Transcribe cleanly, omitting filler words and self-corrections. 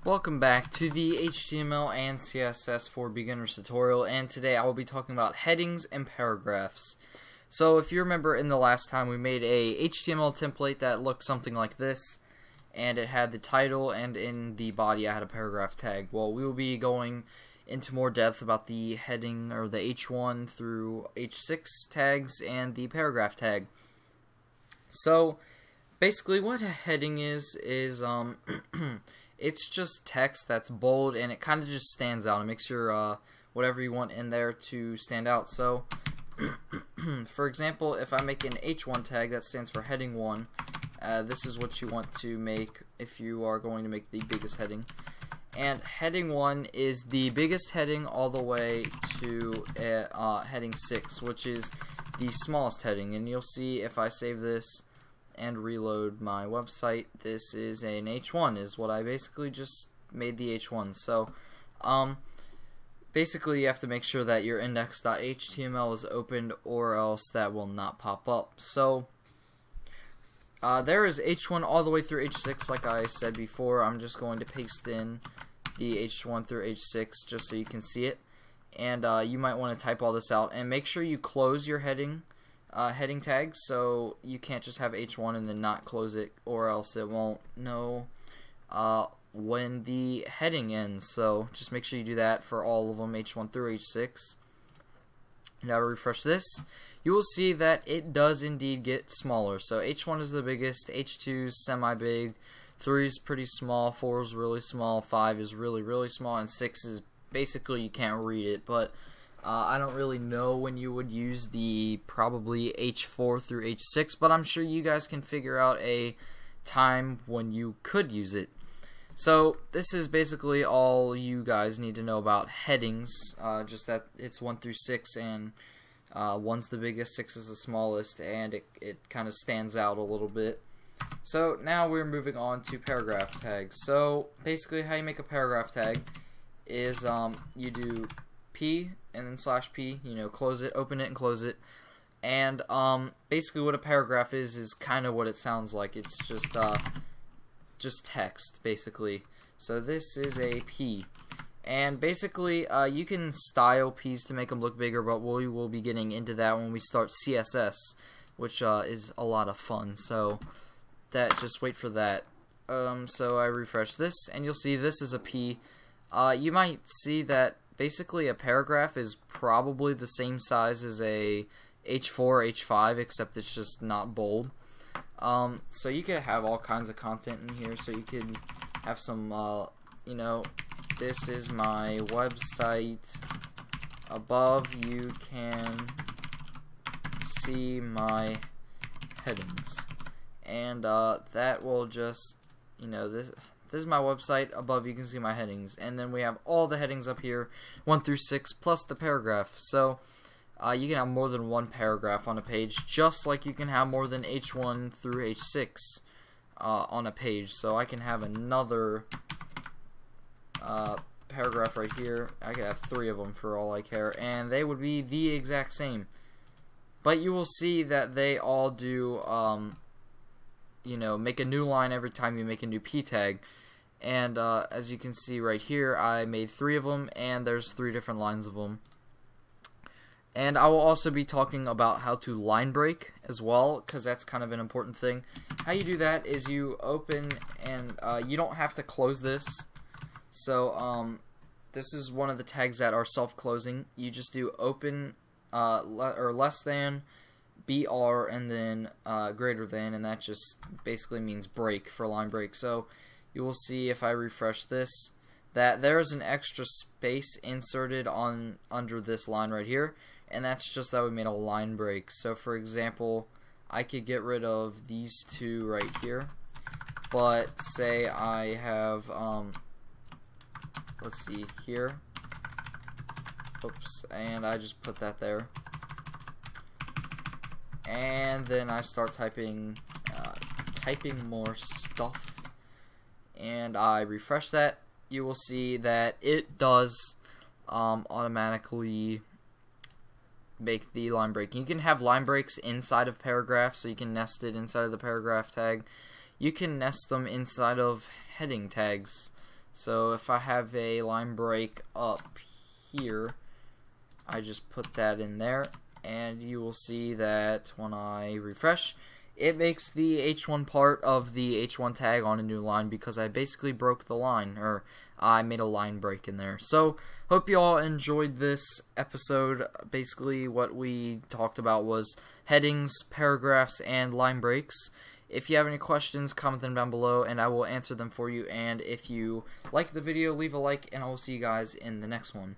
Welcome back to the HTML and CSS for Beginners tutorial, and today I will be talking about headings and paragraphs. So if you remember, in the last time we made a HTML template that looked something like this, and it had the title, and in the body I had a paragraph tag. Well, we will be going into more depth about the heading, or the H1 through H6 tags, and the paragraph tag. So basically what a heading is it's just text that's bold, and it kind of just stands out. It makes your whatever you want in there to stand out. So for example, if I make an H1 tag that stands for heading 1, this is what you want to make if you are going to make the biggest heading. And heading 1 is the biggest heading all the way to heading 6, which is the smallest heading. And you'll see if I save this and reload my website, this is an H1, is what I basically just made the H1. So basically you have to make sure that your index.html is opened, or else that will not pop up. So there is H1 all the way through H6. Like I said before, I'm just going to paste in the H1 through H6 just so you can see it. And you might want to type all this out, and make sure you close your heading tags, so you can't just have H1 and then not close it, or else it won't know when the heading ends. So just make sure you do that for all of them, H1 through H6. Now refresh this, you will see that it does indeed get smaller. So H1 is the biggest, H2 is semi-big, 3 is pretty small, 4 is really small, 5 is really small, and 6 is basically you can't read it. But I don't really know when you would use the probably H4 through H6, but I'm sure you guys can figure out a time when you could use it. So this is basically all you guys need to know about headings, just that it's 1 through 6, and 1's the biggest, 6 is the smallest, and it kind of stands out a little bit. So now we're moving on to paragraph tags. So basically how you make a paragraph tag is you do P and then /P, close it, open it, and close it. And basically what a paragraph is kind of what it sounds like. It's just text, basically. So this is a P. And basically you can style P's to make them look bigger, but we will be getting into that when we start CSS, which is a lot of fun. So just wait for that. So I refresh this, and you'll see this is a P. You might see that basically a paragraph is probably the same size as a H4, H5, except it's just not bold. So you could have all kinds of content in here. So you could have some, this is my website. Above you can see my headings. And that will just, this is my website. Above you can see my headings, and then we have all the headings up here, 1 through 6, plus the paragraph. So you can have more than one paragraph on a page, just like you can have more than H1 through H6 on a page. So I can have another paragraph right here. I could have 3 of them for all I care, and they would be the exact same. But you will see that they all do make a new line every time you make a new P tag. And as you can see right here, I made 3 of them, and there's 3 different lines of them. And I will also be talking about how to line break as well, because that's kind of an important thing. How you do that is you open, and you don't have to close this. So this is one of the tags that are self-closing. You just do open or less than, BR, and then greater than, and that just basically means break for line break. So you will see if I refresh this that there is an extra space inserted under this line right here, and that's just that we made a line break. So for example, I could get rid of these 2 right here, but say I have let's see here, oops, and I just put that there. And then I start typing more stuff, and I refresh that. You will see that it does automatically make the line break. You can have line breaks inside of paragraphs, so you can nest it inside of the paragraph tag. You can nest them inside of heading tags. So if I have a line break up here, I just put that in there, and you will see that when I refresh, it makes the H1 part of the H1 tag on a new line because I basically broke the line, or I made a line break in there. So, hope you all enjoyed this episode. Basically, what we talked about was headings, paragraphs, and line breaks. If you have any questions, comment them down below, and I will answer them for you. And if you like the video, leave a like, and I will see you guys in the next one.